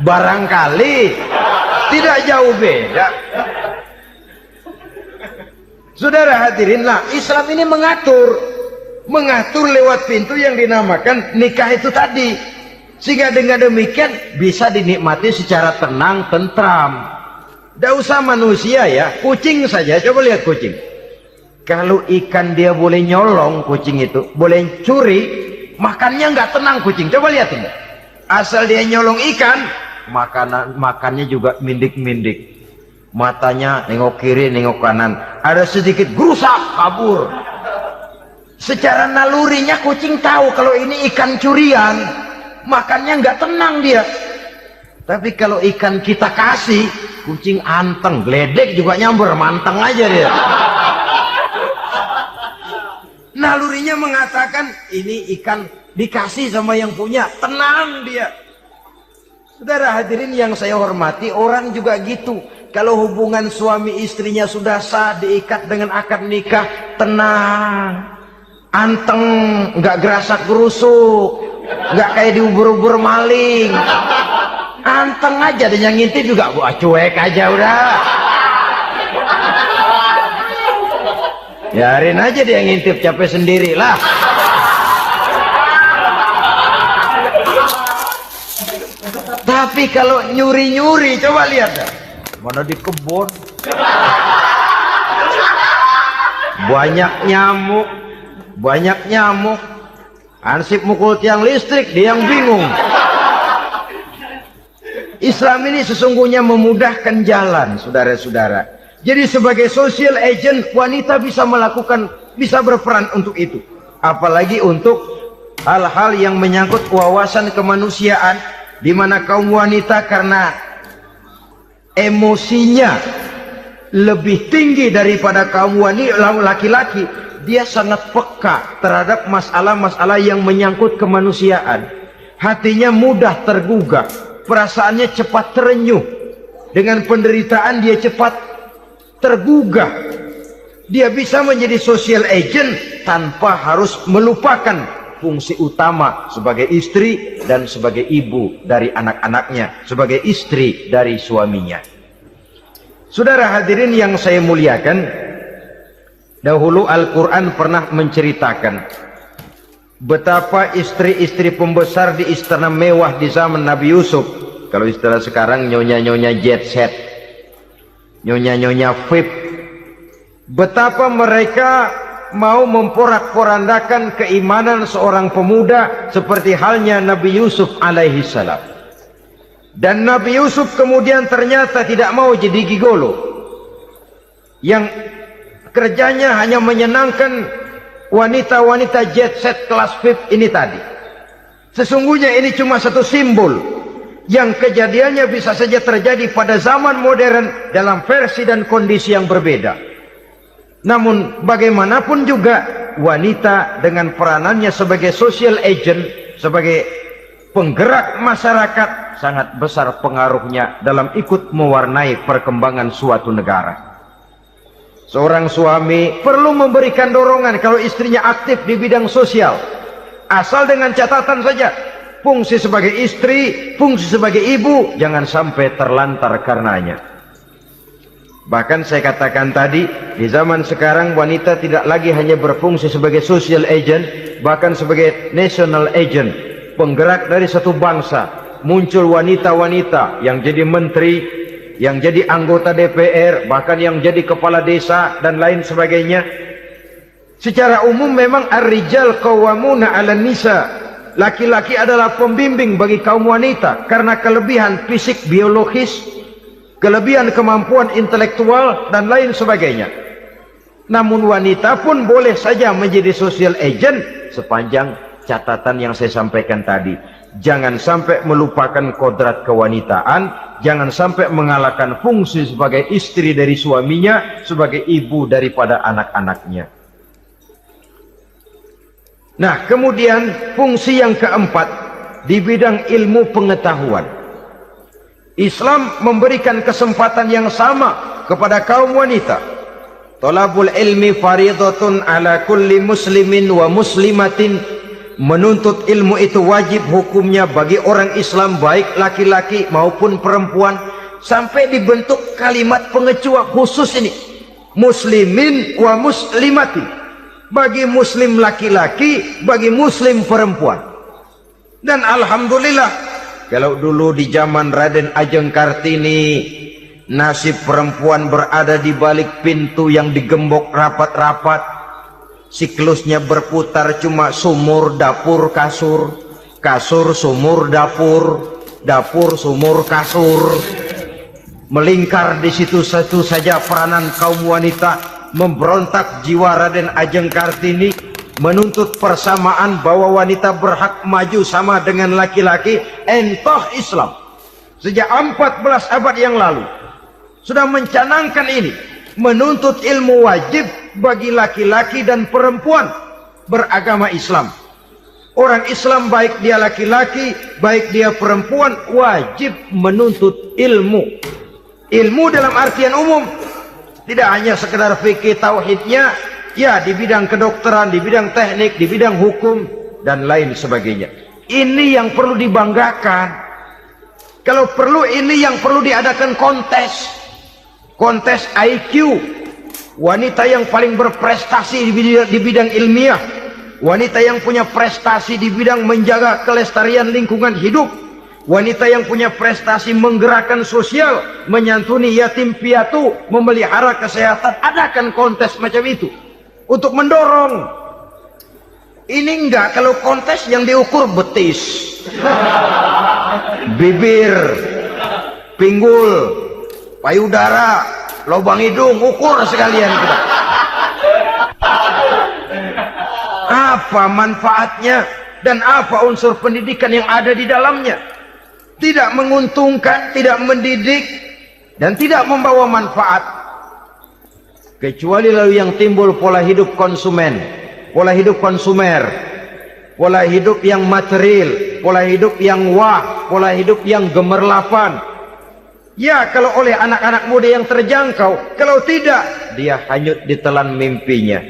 Barangkali tidak jauh beda. Saudara hadirinlah, Islam ini mengatur lewat pintu yang dinamakan nikah itu tadi, sehingga dengan demikian bisa dinikmati secara tenang, tentram. Tidak usah manusia ya, kucing saja. Coba lihat kucing. Kalau ikan dia boleh nyolong, kucing itu boleh curi, makannya nggak tenang kucing. Coba lihat ini. Asal dia nyolong ikan, makannya juga mindik-mindik. Matanya nengok kiri, nengok kanan. Ada sedikit gerusak, kabur. Secara nalurinya kucing tahu kalau ini ikan curian, makannya nggak tenang dia. Tapi kalau ikan kita kasih, kucing anteng, geledek juga nyamber, manteng aja dia. Nalurinya mengatakan ini ikan dikasih sama yang punya, tenang dia. Saudara hadirin yang saya hormati, orang juga gitu. Kalau hubungan suami istrinya sudah sah, diikat dengan akad nikah, tenang, anteng, nggak gerasak gerusuk, nggak kayak diubur-ubur maling, anteng aja. Dan yang ngintip juga gua cuek aja udah. Biarin aja dia ngintip, capek sendirilah. Tapi kalau nyuri-nyuri, coba lihat dah. Mana di kebun banyak nyamuk, ansip mukul tiang listrik, dia yang bingung. Islam ini sesungguhnya memudahkan jalan, saudara-saudara. Jadi sebagai social agent, wanita bisa berperan untuk itu. Apalagi untuk hal-hal yang menyangkut wawasan kemanusiaan, di mana kaum wanita karena emosinya lebih tinggi daripada kaum laki-laki, dia sangat peka terhadap masalah-masalah yang menyangkut kemanusiaan. Hatinya mudah tergugah, perasaannya cepat terenyuh, dengan penderitaan dia cepat tergugah. Dia bisa menjadi social agent tanpa harus melupakan fungsi utama sebagai istri dan sebagai ibu dari anak-anaknya, sebagai istri dari suaminya. Saudara hadirin yang saya muliakan, dahulu Al-Quran pernah menceritakan betapa istri-istri pembesar di istana mewah di zaman Nabi Yusuf, kalau istilah sekarang nyonya-nyonya jet set, nyonya-nyonya VIP, betapa mereka mau memporak-porandakan keimanan seorang pemuda seperti halnya Nabi Yusuf alaihi salam. Dan Nabi Yusuf kemudian ternyata tidak mau jadi gigolo yang kerjanya hanya menyenangkan wanita-wanita jet set kelas VIP ini tadi. Sesungguhnya ini cuma satu simbol yang kejadiannya bisa saja terjadi pada zaman modern dalam versi dan kondisi yang berbeda. Namun bagaimanapun juga wanita dengan peranannya sebagai social agent, sebagai penggerak masyarakat, sangat besar pengaruhnya dalam ikut mewarnai perkembangan suatu negara. Seorang suami perlu memberikan dorongan kalau istrinya aktif di bidang sosial, asal dengan catatan saja, fungsi sebagai istri, fungsi sebagai ibu jangan sampai terlantar karenanya. Bahkan saya katakan tadi, di zaman sekarang wanita tidak lagi hanya berfungsi sebagai social agent, bahkan sebagai national agent, penggerak dari satu bangsa. Muncul wanita-wanita yang jadi menteri, yang jadi anggota DPR, bahkan yang jadi kepala desa dan lain sebagainya. Secara umum memang ar-rijal qawwamuna 'alan nisa. Laki-laki adalah pembimbing bagi kaum wanita karena kelebihan fisik biologis, kelebihan kemampuan intelektual dan lain sebagainya. Namun wanita pun boleh saja menjadi social agent sepanjang catatan yang saya sampaikan tadi. Jangan sampai melupakan kodrat kewanitaan, jangan sampai mengalahkan fungsi sebagai istri dari suaminya, sebagai ibu daripada anak-anaknya. Nah, kemudian fungsi yang keempat di bidang ilmu pengetahuan. Islam memberikan kesempatan yang sama kepada kaum wanita. Thalabul ilmi faridatun ala kulli muslimin wa muslimatin. Menuntut ilmu itu wajib hukumnya bagi orang Islam, baik laki-laki maupun perempuan. Sampai dibentuk kalimat pengecua khusus ini, muslimin wa muslimatin, bagi muslim laki-laki, bagi muslim perempuan. Dan alhamdulillah, kalau dulu di zaman Raden Ajeng Kartini, nasib perempuan berada di balik pintu yang digembok rapat-rapat, siklusnya berputar cuma sumur, dapur, kasur, kasur, sumur, dapur, dapur, sumur, kasur. Melingkar di situ satu saja peranan kaum wanita. Memberontak jiwa Raden Ajeng Kartini, menuntut persamaan bahwa wanita berhak maju sama dengan laki-laki. Entah Islam sejak 14 abad yang lalu sudah mencanangkan ini. Menuntut ilmu wajib bagi laki-laki dan perempuan beragama Islam. Orang Islam baik dia laki-laki, baik dia perempuan, wajib menuntut ilmu. Ilmu dalam artian umum, tidak hanya sekedar fikih tauhidnya, ya di bidang kedokteran, di bidang teknik, di bidang hukum dan lain sebagainya. Ini yang perlu dibanggakan. Kalau perlu, ini yang perlu diadakan kontes. Kontes IQ, wanita yang paling berprestasi di bidang ilmiah, wanita yang punya prestasi di bidang menjaga kelestarian lingkungan hidup, wanita yang punya prestasi menggerakkan sosial, menyantuni yatim piatu, memelihara kesehatan. Adakan kontes macam itu untuk mendorong. Ini enggak, kalau kontes yang diukur betis, bibir, pinggul, payudara, lubang hidung, ukur sekalian kita. Apa manfaatnya dan apa unsur pendidikan yang ada di dalamnya? Tidak menguntungkan, tidak mendidik, dan tidak membawa manfaat. Kecuali lalu yang timbul pola hidup konsumen, pola hidup konsumer, pola hidup yang material, pola hidup yang wah, pola hidup yang gemerlapan. Ya, kalau oleh anak-anak muda yang terjangkau. Kalau tidak, dia hanyut ditelan mimpinya.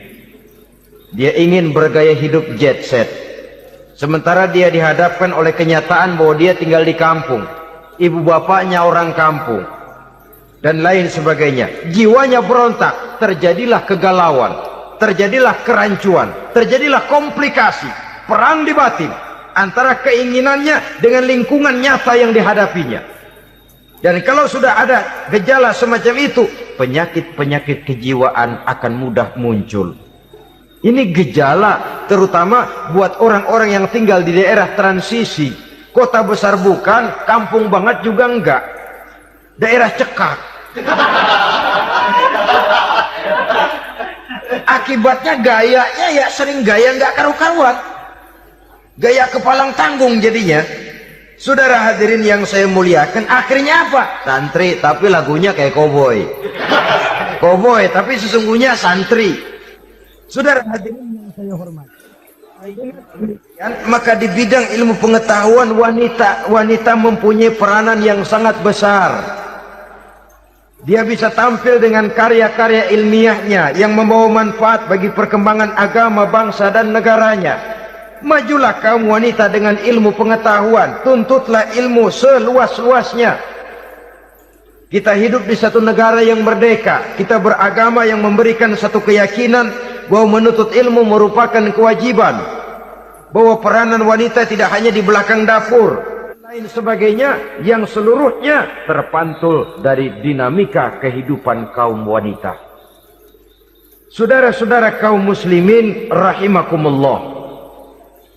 Dia ingin bergaya hidup jet set, sementara dia dihadapkan oleh kenyataan bahwa dia tinggal di kampung, ibu bapaknya orang kampung, dan lain sebagainya. Jiwanya berontak, terjadilah kegalauan, terjadilah kerancuan, terjadilah komplikasi, perang di batin antara keinginannya dengan lingkungan nyata yang dihadapinya. Dan kalau sudah ada gejala semacam itu, penyakit-penyakit kejiwaan akan mudah muncul. Ini gejala terutama buat orang-orang yang tinggal di daerah transisi. Kota besar bukan, kampung banget juga enggak. Daerah cekak. Akibatnya gayanya ya sering gaya enggak karu-karuan. Gaya kepalang tanggung jadinya. Saudara hadirin yang saya muliakan, akhirnya apa? Santri tapi lagunya kayak koboi. Koboi tapi sesungguhnya santri. Saudara hadirin yang saya hormati, maka di bidang ilmu pengetahuan wanita mempunyai peranan yang sangat besar. Dia bisa tampil dengan karya-karya ilmiahnya yang membawa manfaat bagi perkembangan agama, bangsa dan negaranya. Majulah kaum wanita dengan ilmu pengetahuan, tuntutlah ilmu seluas-luasnya. Kita hidup di satu negara yang merdeka, kita beragama yang memberikan satu keyakinan bahwa menuntut ilmu merupakan kewajiban, bahwa peranan wanita tidak hanya di belakang dapur, lain sebagainya yang seluruhnya terpantul dari dinamika kehidupan kaum wanita. Saudara-saudara kaum muslimin rahimakumullah.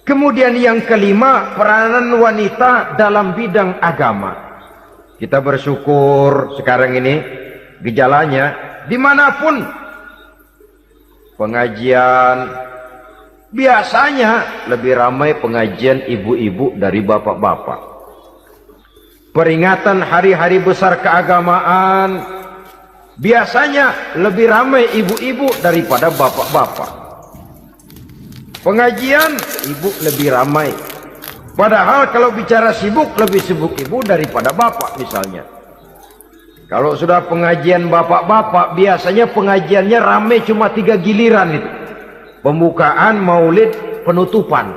Kemudian yang kelima, peranan wanita dalam bidang agama. Kita bersyukur sekarang ini gejalanya dimanapun pengajian, biasanya lebih ramai pengajian ibu-ibu dari bapak-bapak. Peringatan hari-hari besar keagamaan, biasanya lebih ramai ibu-ibu daripada bapak-bapak. Pengajian ibu lebih ramai. Padahal kalau bicara sibuk, lebih sibuk ibu daripada bapak misalnya. Kalau sudah pengajian bapak-bapak, biasanya pengajiannya ramai cuma 3 giliran itu. Pembukaan, maulid, penutupan.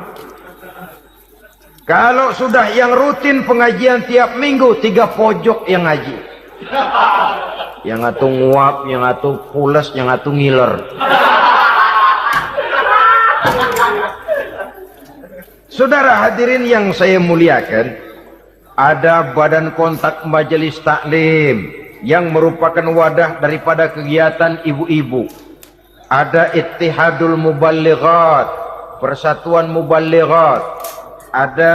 Kalau sudah yang rutin pengajian tiap minggu, 3 pojok yang ngaji. Yang atu nguap, yang atu pules, yang atu ngiler. Saudara hadirin yang saya muliakan, ada badan kontak majelis taklim yang merupakan wadah daripada kegiatan ibu-ibu. Ada Ittihadul Muballighat, Persatuan Muballighat, ada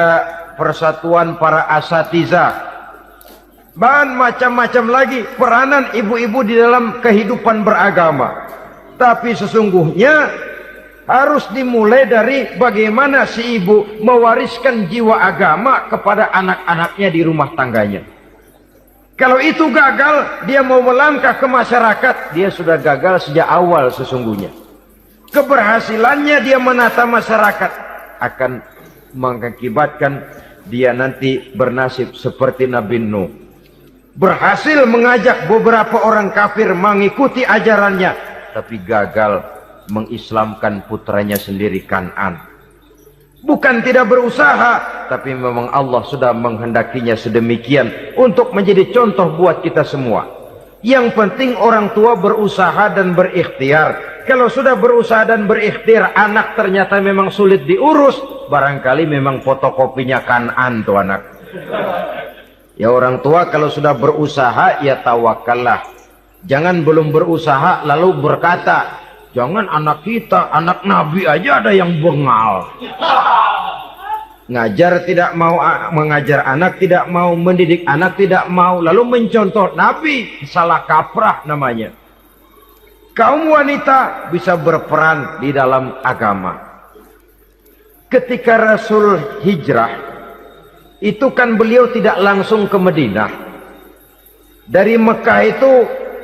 Persatuan Para Asatizah, dan macam-macam lagi peranan ibu-ibu di dalam kehidupan beragama. Tapi sesungguhnya harus dimulai dari bagaimana si ibu mewariskan jiwa agama kepada anak-anaknya di rumah tangganya. Kalau itu gagal, dia mau melangkah ke masyarakat, dia sudah gagal sejak awal sesungguhnya. Keberhasilannya dia menata masyarakat akan mengakibatkan dia nanti bernasib seperti Nabi Nuh. Berhasil mengajak beberapa orang kafir mengikuti ajarannya, tapi gagal mengislamkan putranya sendiri Kan'an. Bukan tidak berusaha, tapi memang Allah sudah menghendakinya sedemikian untuk menjadi contoh buat kita semua. Yang penting orang tua berusaha dan berikhtiar. Kalau sudah berusaha dan berikhtiar, anak ternyata memang sulit diurus, barangkali memang fotokopinya Kan'an tuh anak. Ya orang tua kalau sudah berusaha, ya tawakallah. Jangan belum berusaha lalu berkata, jangan anak kita, anak Nabi aja ada yang bengal. Ngajar tidak mau, mengajar anak tidak mau, mendidik anak tidak mau, lalu mencontoh Nabi, salah kaprah namanya. Kaum wanita bisa berperan di dalam agama. Ketika Rasul hijrah, itu kan beliau tidak langsung ke Madinah. Dari Mekah itu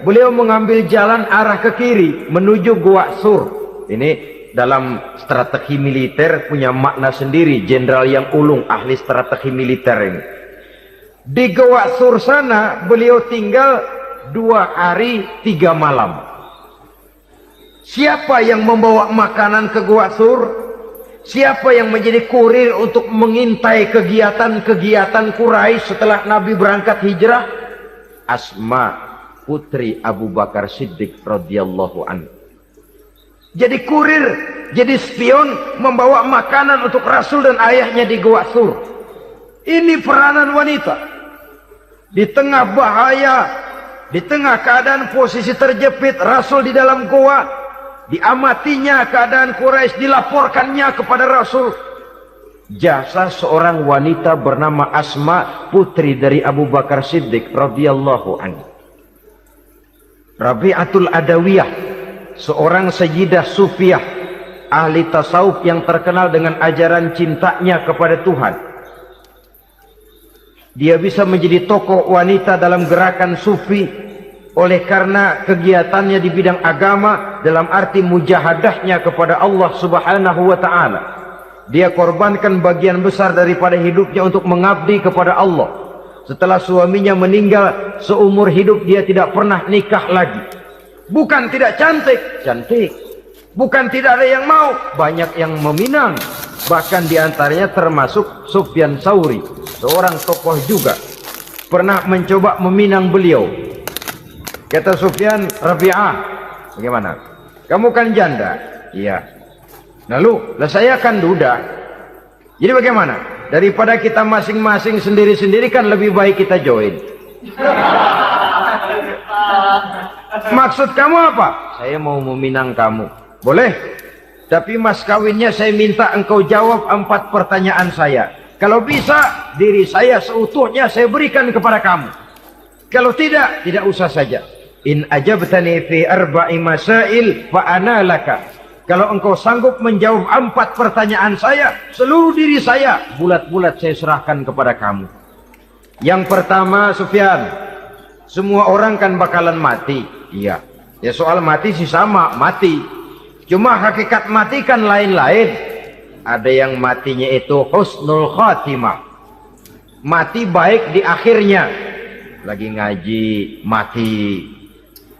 beliau mengambil jalan arah ke kiri menuju Gua Sur. Ini dalam strategi militer punya makna sendiri. Jenderal yang ulung, ahli strategi militer ini. Di Gua Sur sana beliau tinggal 2 hari 3 malam. Siapa yang membawa makanan ke Gua Sur? Siapa yang menjadi kurir untuk mengintai kegiatan-kegiatan Quraisy setelah Nabi berangkat hijrah? Asma, putri Abu Bakar Siddiq radhiyallahu anhu. Jadi kurir, jadi spion, membawa makanan untuk Rasul dan ayahnya di Gua Sur. Ini peranan wanita. Di tengah bahaya, di tengah keadaan posisi terjepit, Rasul di dalam gua, diamatinya keadaan Quraisy, dilaporkannya kepada Rasul. Jasa seorang wanita bernama Asma, putri dari Abu Bakar Siddiq radhiyallahu anhu. Rabi'atul Adawiyah, seorang sayyidah sufiyah, ahli tasawuf yang terkenal dengan ajaran cintanya kepada Tuhan. Dia bisa menjadi tokoh wanita dalam gerakan sufi oleh karena kegiatannya di bidang agama dalam arti mujahadahnya kepada Allah Subhanahu wa taala. Dia korbankan bagian besar daripada hidupnya untuk mengabdi kepada Allah. Setelah suaminya meninggal, seumur hidup dia tidak pernah nikah lagi. Bukan tidak cantik, cantik. Bukan tidak ada yang mau, banyak yang meminang. Bahkan diantaranya termasuk Sufyan Tsauri, seorang tokoh juga. Pernah mencoba meminang beliau. Kata Sufyan, Rabi'ah, bagaimana? Kamu kan janda? Iya. Lalu, lah saya kan duda. Jadi bagaimana? Daripada kita masing-masing sendiri-sendiri kan lebih baik kita join. Maksud kamu apa? Saya mau meminang kamu. Boleh. Tapi mas kawinnya saya minta engkau jawab 4 pertanyaan saya. Kalau bisa, diri saya seutuhnya saya berikan kepada kamu. Kalau tidak, tidak usah saja. In ajabtani fi 4 masail fa ana laka. Kalau engkau sanggup menjawab 4 pertanyaan saya, seluruh diri saya bulat-bulat saya serahkan kepada kamu. Yang pertama, Sufyan, semua orang kan bakalan mati. Iya. Ya soal mati sih sama, mati. Cuma hakikat mati kan lain-lain. Ada yang matinya itu husnul khatimah. Mati baik di akhirnya. Lagi ngaji, mati.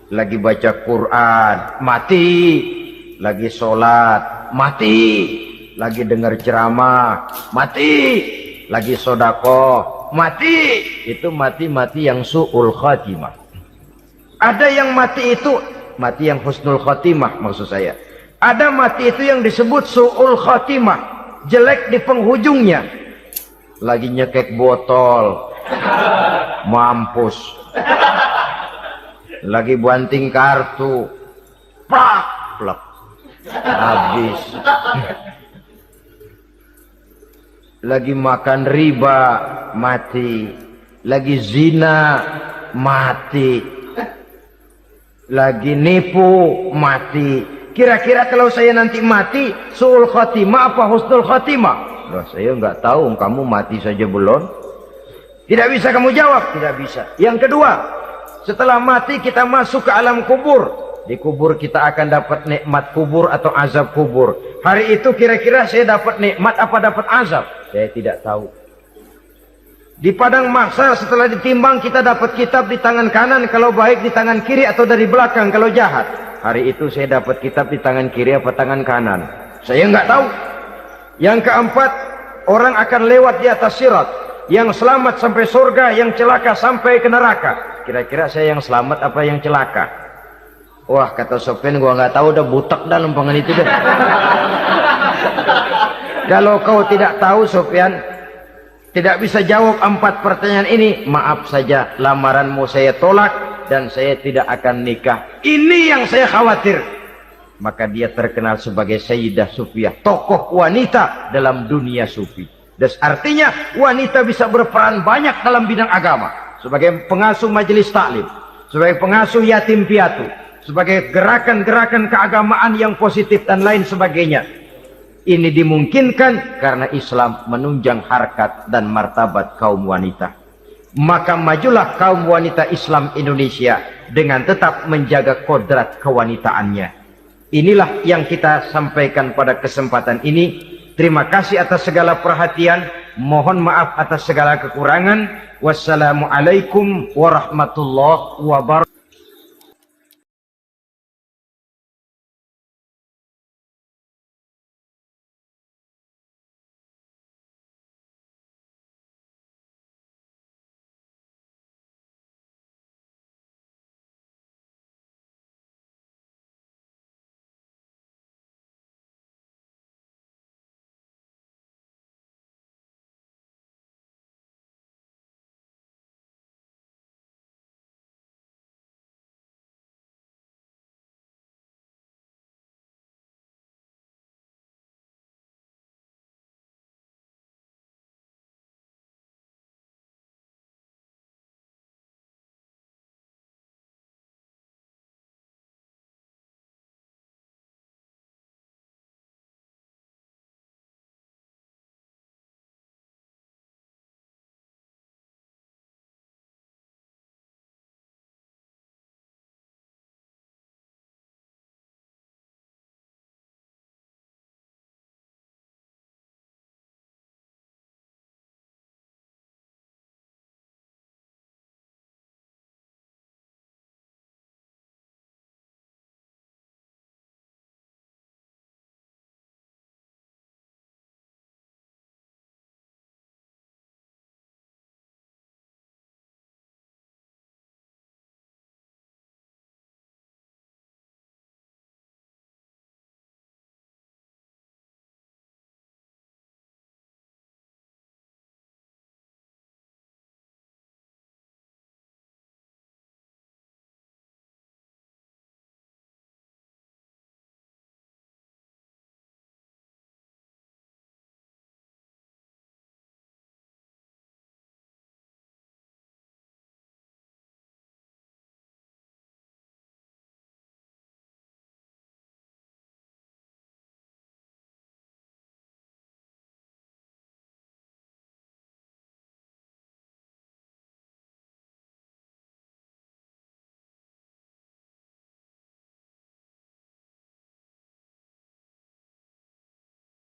Lagi baca Quran, mati. Lagi sholat, mati. Lagi dengar ceramah, mati. Lagi sodako, mati. Itu mati-mati yang su'ul khatimah. Ada yang mati itu mati yang husnul khatimah, maksud saya. Ada mati itu yang disebut su'ul khatimah, jelek di penghujungnya. Lagi nyekek botol, mampus. Lagi banting kartu, plak plak, habis. Lagi makan riba, mati. Lagi zina, mati. Lagi nipu, mati. Kira-kira kalau saya nanti mati, su'ul khatimah apa husnul khatimah? Loh, saya nggak tahu, kamu mati saja belum. Tidak bisa kamu jawab? Tidak bisa. Yang kedua, setelah mati kita masuk ke alam kubur. Di kubur kita akan dapat nikmat kubur atau azab kubur. Hari itu kira-kira saya dapat nikmat apa dapat azab? Saya tidak tahu. Di padang mahsyar setelah ditimbang kita dapat kitab di tangan kanan kalau baik, di tangan kiri atau dari belakang kalau jahat. Hari itu saya dapat kitab di tangan kiri apa tangan kanan? Saya nggak tahu. Yang keempat, orang akan lewat di atas sirat. Yang selamat sampai surga, yang celaka sampai ke neraka. Kira-kira saya yang selamat apa yang celaka? Wah, kata Sofyan, gua nggak tahu, udah butak dah lempangan itu dah. Kalau kau tidak tahu, Sofyan, tidak bisa jawab 4 pertanyaan ini, maaf saja, lamaranmu saya tolak dan saya tidak akan nikah. Ini yang saya khawatir. Maka dia terkenal sebagai Sayyidah Sufiyah, tokoh wanita dalam dunia sufi. Dan artinya wanita bisa berperan banyak dalam bidang agama, sebagai pengasuh majelis taklim, sebagai pengasuh yatim piatu, sebagai gerakan-gerakan keagamaan yang positif dan lain sebagainya. Ini dimungkinkan karena Islam menunjang harkat dan martabat kaum wanita. Maka majulah kaum wanita Islam Indonesia dengan tetap menjaga kodrat kewanitaannya. Inilah yang kita sampaikan pada kesempatan ini. Terima kasih atas segala perhatian. Mohon maaf atas segala kekurangan. Wassalamualaikum warahmatullahi wabarakatuh.